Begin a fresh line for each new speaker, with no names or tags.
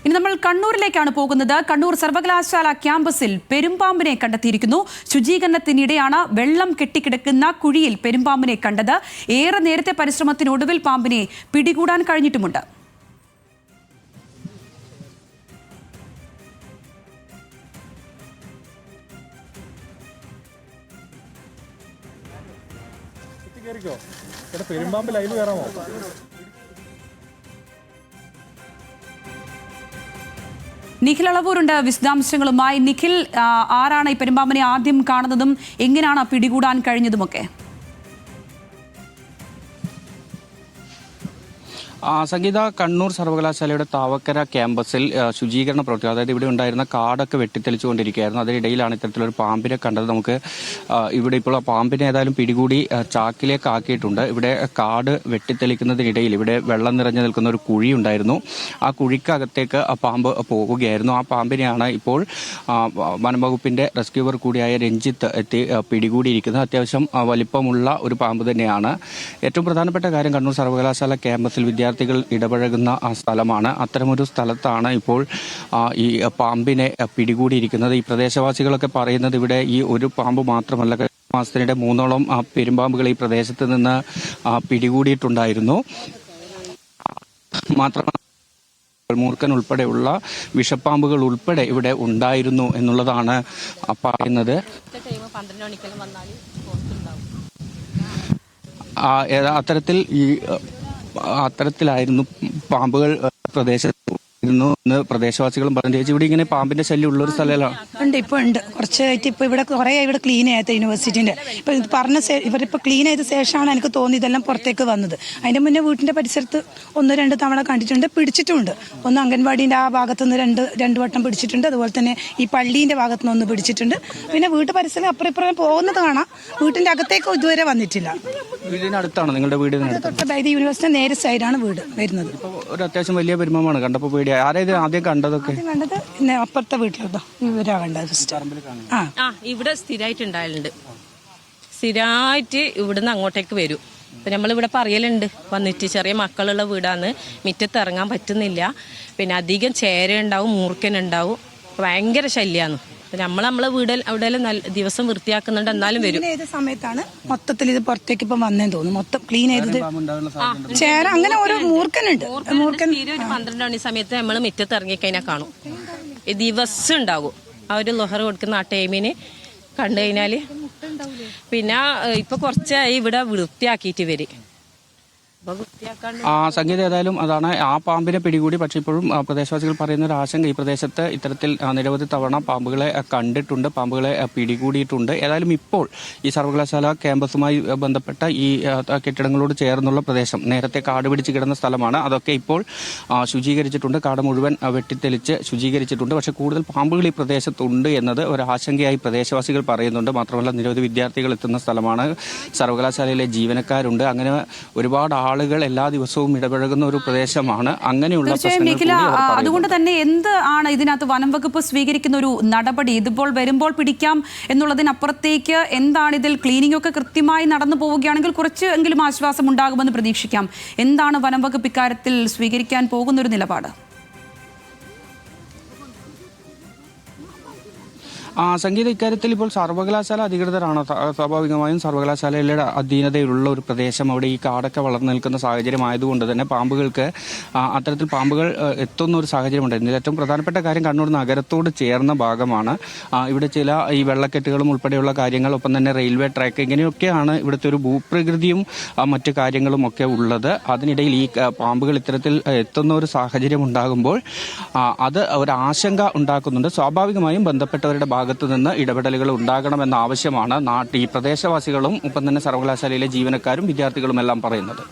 ഇനി നമ്മൾ കണ്ണൂരിലേക്കാണ് പോകുന്നത്. കണ്ണൂർ സർവകലാശാല ക്യാമ്പസിൽ പെരുമ്പാമ്പിനെ കണ്ടെത്തിയിരിക്കുന്നു. ശുചീകരണത്തിനിടെയാണ് വെള്ളം കെട്ടിക്കിടക്കുന്ന കുഴിയിൽ പെരുമ്പാമ്പിനെ കണ്ടത്. ഏറെ നേരത്തെ പരിശ്രമത്തിനൊടുവിൽ പാമ്പിനെ പിടികൂടാൻ കഴിഞ്ഞിട്ടുമുണ്ട്.
പെരുമ്പാമ്പ് ലൈവ് കയറാമോ?
നിഖിൽ അളവൂരുണ്ട് വിശദാംശങ്ങളുമായി. നിഖിൽ, ആരാണ് ഈ പെരുമ്പാമ്പിനെ ആദ്യം കാണുന്നതും എങ്ങനെയാണ് പിടികൂടാൻ കഴിഞ്ഞതുമൊക്കെ?
സംഗീത, കണ്ണൂർ സർവകലാശാലയുടെ താവക്കര ക്യാമ്പസിൽ ശുചീകരണ പ്രവൃത്തി, അതായത് ഇവിടെ ഉണ്ടായിരുന്ന കാടൊക്കെ വെട്ടിത്തെളിച്ചുകൊണ്ടിരിക്കുകയായിരുന്നു. അതിനിടയിലാണ് ഇത്തരത്തിലൊരു പാമ്പിനെ കണ്ടത്. നമുക്ക് ഇവിടെ ഇപ്പോൾ ആ പാമ്പിനെ ഏതായാലും പിടികൂടി ചാക്കിലേക്ക് ആക്കിയിട്ടുണ്ട്. ഇവിടെ കാട് വെട്ടിത്തെളിക്കുന്നതിനിടയിൽ ഇവിടെ വെള്ളം നിറഞ്ഞു നിൽക്കുന്ന ഒരു കുഴി ഉണ്ടായിരുന്നു. ആ കുഴിക്കകത്തേക്ക് ആ പാമ്പ് പോവുകയായിരുന്നു. ആ പാമ്പിനെയാണ് ഇപ്പോൾ വനംവകുപ്പിന്റെ റെസ്ക്യൂവർ കൂടിയായ രഞ്ജിത്ത് എത്തി പിടികൂടിയിരിക്കുന്നത്. അത്യാവശ്യം വലിപ്പമുള്ള ഒരു പാമ്പ് തന്നെയാണ്. ഏറ്റവും പ്രധാനപ്പെട്ട കാര്യം, കണ്ണൂർ സർവകലാശാല ക്യാമ്പസിൽ വിദ്യാർത്ഥികൾ സ്ഥലമാണ്. അത്തരമൊരു സ്ഥലത്താണ് ഇപ്പോൾ ഈ പാമ്പിനെ പിടികൂടിയിരിക്കുന്നത്. ഈ പ്രദേശവാസികളൊക്കെ പറയുന്നത് ഇവിടെ ഈ ഒരു പാമ്പ് മാത്രമല്ല, മാസത്തിനിടെ 3ഓളം പെരുമ്പാമ്പുകൾ ഈ പ്രദേശത്ത് നിന്ന് പിടികൂടിയിട്ടുണ്ടായിരുന്നു. മാത്രമല്ല മൂർഖൻ ഉൾപ്പെടെയുള്ള വിഷപ്പാമ്പുകൾ ഉൾപ്പെടെ ഇവിടെ ഉണ്ടായിരുന്നു എന്നുള്ളതാണ് പറയുന്നത്. അത്തരത്തിലായിരുന്നു പാമ്പുകൾ പ്രദേശത്ത് എന്ന് പ്രദേശവാസികളും പറഞ്ഞു. ചേച്ചി, ഇവിടെ ഇങ്ങനെ പാമ്പിന്റെ ശല്യം ഉള്ള ഒരു സ്ഥലമാണ്?
ഉണ്ട്, ഇപ്പൊ ഉണ്ട്. കുറച്ചായിട്ട് ഇപ്പൊ ഇവിടെ കുറെ ഇവിടെ ക്ലീൻ ചെയ്യാത്ത യൂണിവേഴ്സിറ്റിന്റെ ഇപ്പൊ പറഞ്ഞ ഇവരിപ്പോ ക്ലീൻ ചെയ്ത ശേഷമാണ് എനിക്ക് തോന്നി ഇതെല്ലാം പുറത്തേക്ക് വന്നത്. അതിന്റെ മുന്നേ വീട്ടിന്റെ പരിസരത്ത് 1-2 തവണ കണ്ടിട്ടുണ്ട്, പിടിച്ചിട്ടുണ്ട്. ഒന്ന് അംഗൻവാടിന്റെ ആ ഭാഗത്തുനിന്ന് രണ്ട് വട്ടം പിടിച്ചിട്ടുണ്ട്. അതുപോലെ തന്നെ ഈ പള്ളീന്റെ ഭാഗത്തുനിന്ന് ഒന്ന് പിടിച്ചിട്ടുണ്ട്. പിന്നെ വീട്ടു പരിസരം അപ്പുറം ഇപ്പുറം പോകുന്നത് കാണാം. വീട്ടിന്റെ അകത്തേക്ക് ഇതുവരെ വന്നിട്ടില്ല.
വീടിനടുത്താണ് നിങ്ങളുടെ വീട്?
തൊട്ട് യൂണിവേഴ്സിറ്റി നേരെ സൈഡാണ് വീട് വരുന്നത്.
ഒരു അത്യാവശ്യം വലിയ പെരുമാമാണ്. കണ്ടപ്പോൾ പേടി. ആരായത് ആദ്യം കണ്ടതൊക്കെ?
കണ്ടത് അപ്പുറത്തെ വീട്ടിലോ ഇവരാ കണ്ടത്.
ഇവിടെ സ്ഥിരമായിട്ടുണ്ടായാലുണ്ട്. സ്ഥിരമായിട്ട് ഇവിടുന്ന് അങ്ങോട്ടേക്ക് വരും. ഇപ്പം നമ്മളിവിടെ പറയലുണ്ട് വന്നിട്ട്, ചെറിയ മക്കളുള്ള വീടാണ്, മുറ്റത്ത് ഇറങ്ങാൻ പറ്റുന്നില്ല. പിന്നെ അധികം ചേര ഉണ്ടാവും, മൂർക്കനുണ്ടാവും, ഭയങ്കര ശല്യമാണ്. നമ്മളെ വീട് അവിടെ ദിവസം വൃത്തിയാക്കുന്നുണ്ട്, എന്നാലും വരും.
ഏത് സമയത്താണ് മൊത്തത്തിൽ ഇത് പുറത്തേക്ക് ഇപ്പം വന്നേന്ന് തോന്നുന്നു, മൊത്തം ക്ലീൻ ചെയ്തത് ചേര അങ്ങനെ ഓരോ മൂർക്കനുണ്ട്. മൂർക്കൻ
12 മണി സമയത്ത് നമ്മൾ മുറ്റത്ത് ഇറങ്ങിക്കഴിഞ്ഞാൽ കാണും. ദിവസം ഉണ്ടാകും. ആ ഒരു ലൊഹർ കൊടുക്കുന്ന ആ ടൈമിന് കണ്ടു കഴിഞ്ഞാല്. പിന്നെ ഇപ്പൊ കുറച്ചായി ഇവിടെ വൃത്തിയാക്കിയിട്ട് വരും.
സംഗീത, ഏതായാലും അതാണ് ആ പാമ്പിനെ പിടികൂടി. പക്ഷെ ഇപ്പോഴും പ്രദേശവാസികൾ പറയുന്ന ഒരു ആശങ്ക, ഈ പ്രദേശത്ത് ഇത്തരത്തിൽ നിരവധി തവണ പാമ്പുകളെ കണ്ടിട്ടുണ്ട്, പാമ്പുകളെ പിടികൂടിയിട്ടുണ്ട്. ഏതായാലും ഇപ്പോൾ ഈ സർവകലാശാല ക്യാമ്പസുമായി ബന്ധപ്പെട്ട ഈ കെട്ടിടങ്ങളോട് ചേർന്നുള്ള പ്രദേശം നേരത്തെ കാട് പിടിച്ച് കിടന്ന സ്ഥലമാണ്. അതൊക്കെ ഇപ്പോൾ ശുചീകരിച്ചിട്ടുണ്ട്. കാട് മുഴുവൻ വെട്ടിത്തെളിച്ച് ശുചീകരിച്ചിട്ടുണ്ട്. പക്ഷെ കൂടുതൽ പാമ്പുകൾ ഈ പ്രദേശത്തുണ്ട് എന്നത് ഒരു ആശങ്കയായി പ്രദേശവാസികൾ പറയുന്നുണ്ട്. മാത്രമല്ല നിരവധി വിദ്യാർത്ഥികൾ എത്തുന്ന സ്ഥലമാണ്, സർവകലാശാലയിലെ ജീവനക്കാരുണ്ട്. അങ്ങനെ ഒരുപാട് ആളുകൾ എല്ലാ ദിവസവും ഇടപഴകുന്ന ഒരു പ്രദേശമാണ്. അങ്ങനെയുള്ള
അതുകൊണ്ട് തന്നെ എന്ത് ആണ് ഇതിനകത്ത് വനം വകുപ്പ് സ്വീകരിക്കുന്ന ഒരു നടപടി? ഇതിപ്പോൾ വരുമ്പോൾ പിടിക്കാം എന്നുള്ളതിനപ്പുറത്തേക്ക് എന്താണ് ഇതിൽ? ക്ലീനിംഗ് ഒക്കെ കൃത്യമായി നടന്നു പോവുകയാണെങ്കിൽ കുറച്ച് എങ്കിലും ആശ്വാസം ഉണ്ടാകുമെന്ന് പ്രതീക്ഷിക്കാം. എന്താണ് വനം വകുപ്പ് ഇക്കാര്യത്തിൽ സ്വീകരിക്കാൻ പോകുന്ന ഒരു നിലപാട്?
സംഗീത, ഇക്കാര്യത്തിൽ ഇപ്പോൾ സർവകലാശാല അധികൃതരാണ്. സ്വാഭാവികമായും സർവകലാശാലയുടെ അധീനതയിലുള്ള ഒരു പ്രദേശം, അവിടെ ഈ കാടൊക്കെ വളർന്നു നിൽക്കുന്ന സാഹചര്യമായതുകൊണ്ട് തന്നെ പാമ്പുകൾക്ക് അത്തരത്തിൽ പാമ്പുകൾ എത്തുന്ന ഒരു സാഹചര്യമുണ്ട്. ഇതിൽ ഏറ്റവും പ്രധാനപ്പെട്ട കാര്യം, കണ്ണൂർ നഗരത്തോട് ചേർന്ന ഭാഗമാണ്. ഇവിടെ ചില ഈ വെള്ളക്കെട്ടുകളും ഉൾപ്പെടെയുള്ള കാര്യങ്ങൾ, ഒപ്പം തന്നെ റെയിൽവേ ട്രാക്ക്, ഇങ്ങനെയൊക്കെയാണ് ഇവിടുത്തെ ഒരു ഭൂപ്രകൃതിയും മറ്റു കാര്യങ്ങളും ഒക്കെ ഉള്ളത്. അതിനിടയിൽ ഈ പാമ്പുകൾ ഇത്തരത്തിൽ എത്തുന്ന ഒരു സാഹചര്യം ഉണ്ടാകുമ്പോൾ അത് ഒരു ആശങ്ക ഉണ്ടാക്കുന്നുണ്ട്. സ്വാഭാവികമായും ബന്ധപ്പെട്ടവരുടെ ഭാഗത്ത് നിന്ന് ഇടപെടലുകൾ ഉണ്ടാകണമെന്ന ആവശ്യമാണ് ഈ പ്രദേശവാസികളും ഒപ്പം തന്നെ സർവകലാശാലയിലെ ജീവനക്കാരും വിദ്യാർത്ഥികളും എല്ലാം പറയുന്നത്.